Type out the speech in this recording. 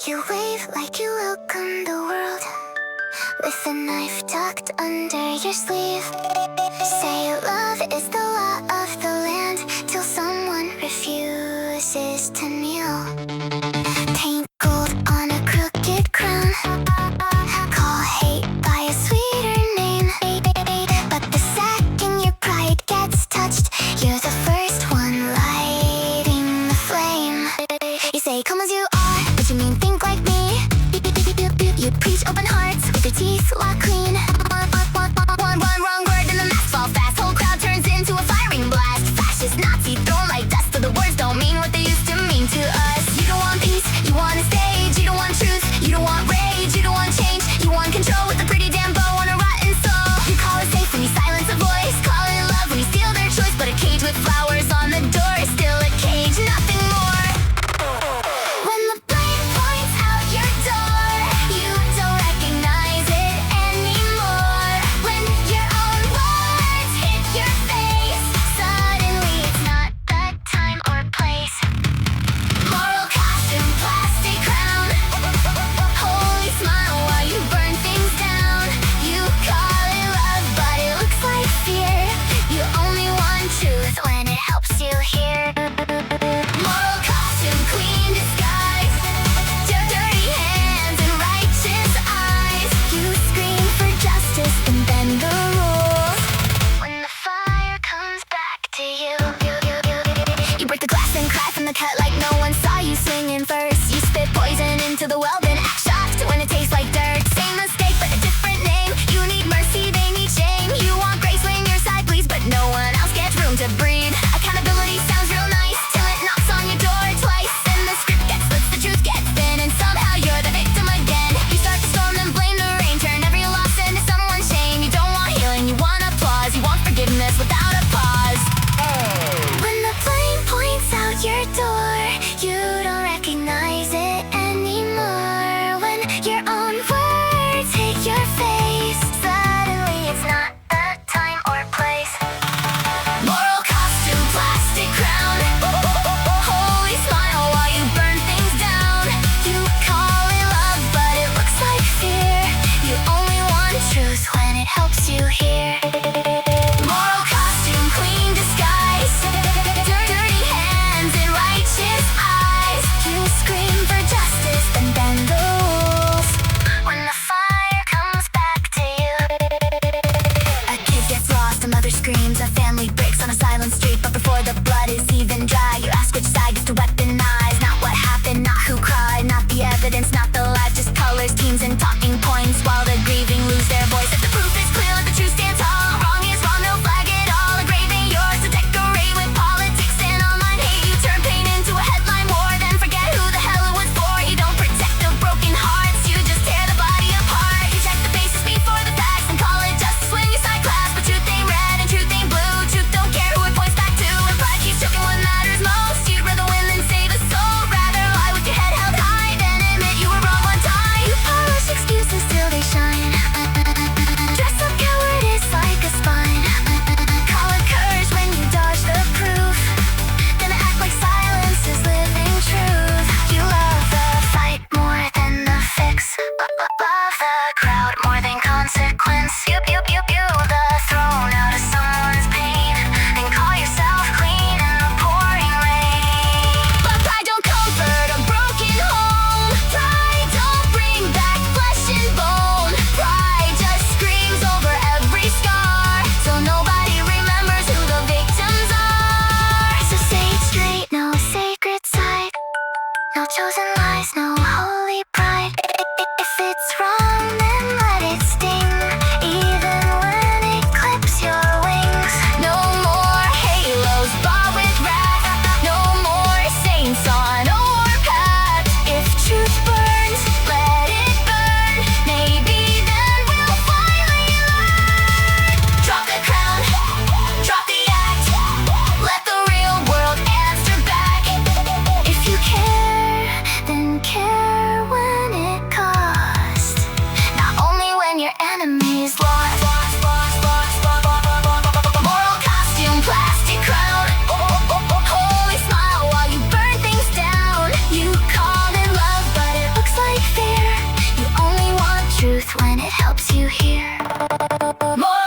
You wave like you welcome the world, with a knife tucked under your sleeve. Say love is the law of the land, till someone refuses to kneel. Paint gold on a crooked crown, call hate by a sweeter name. But the second your pride gets touched, you're the first one lighting the flame. You say come as you are, but you mean think like me. You preach open hearts with your teeth locked clean. One wrong word and the masks fall fast. Whole crowd turns into a firing blast. Fascist Nazi thrown like dust, so the words don't mean what they used to mean to us. You don't want peace, you want a stage. You don't want truth, you don't want rage. You don't want change, you want control with a pretty damn bow on a rotten soul. You call it safe when you silence a voice, call it love when you steal their choice. But a cage with flowers on the door is still a cage, nothing more. When the blade points out your door, you don't recognize it anymore. When your own words hit your face, suddenly it's not the time or place. Moral costume, plastic crown, holy smile while you burn things down. You call it love, but it looks like fear. You only want truth when it helps you hear. Moral costume, queen disguise, dirty hands and righteous eyes. You scream for justice and bend the rules. When the fire comes back to you, you break the glass and cry from the cut like no one saw you swinging first. You spit poison into the well, then act shocked when it tastes like dirt. Same mistake but a different name. You need mercy, they need shame. You want grace when your side bleeds, but no one else gets room to breathe. Accountability sounds real nice till it knocks on your door twice. Then the script gets flipped, the truth gets thin, and somehow you're the victim again. You start to storm, then blame the rain. Turn every loss into someone's shame. You don't want healing, you want applause. You want forgiveness without a pause. When the flame points out your door, you don't recognize it anymore. When your own words hit your face, suddenly it's not the time or place. Moral costume, plastic crown, holy smile while you burn things down. You call it love, but it looks like fear. You only want truth when it helps you hear. Moral costume, queen disguise, dirty hands and righteous eyes. You scream for justice, then bend the rules. When the fire comes back to you, a kid gets lost, a mother screams, a family breaks on a silent street. But before the blood is even dry, you ask which side gets to weaponize. Not what happened, not who cried, not the evidence, not the lies, just colors, teams, and talking points, while the grieving lose their voice. If the proof is clear, let the truth stand tall. Wrong is wrong, no flag at all. A graving yours to decorate with politics and online hate. You turn pain into a headline war, then forget who the hell it was for. You don't protect the broken hearts, you just tear the body apart. You check the bases before the facts and call it justice when you side class. But truth ain't red and truth ain't blue. Truth don't care who it points back to. And pride keeps choking what matters most. You'd rather win than save a soul. Rather lie with your head held high than admit you were wrong one time. You polish excuses till they shine. Dress up cowardice like a spine. Call it courage when you dodge the proof. Then act like silence is living truth. You love the fight more than the fix. Love the crowd more than consequence. You the throne out of someone's pain, and call yourself clean in the pouring rain. But pride don't comfort a broken home. Pride don't bring back flesh and bone. Pride just screams over every scar, so nobody remembers who the victims are. So say it straight, no sacred side, no chosen lies, no holy pride. If it's wrong, then let it sting, even when it clips your wings. No more halos bought with wrath, no more saints on a warpath. If truth burns, let it burn. Maybe then we'll finally learn. Drop the crown, drop the act, let the real world answer back. If you care, then care when it costs. Not when it helps you hear more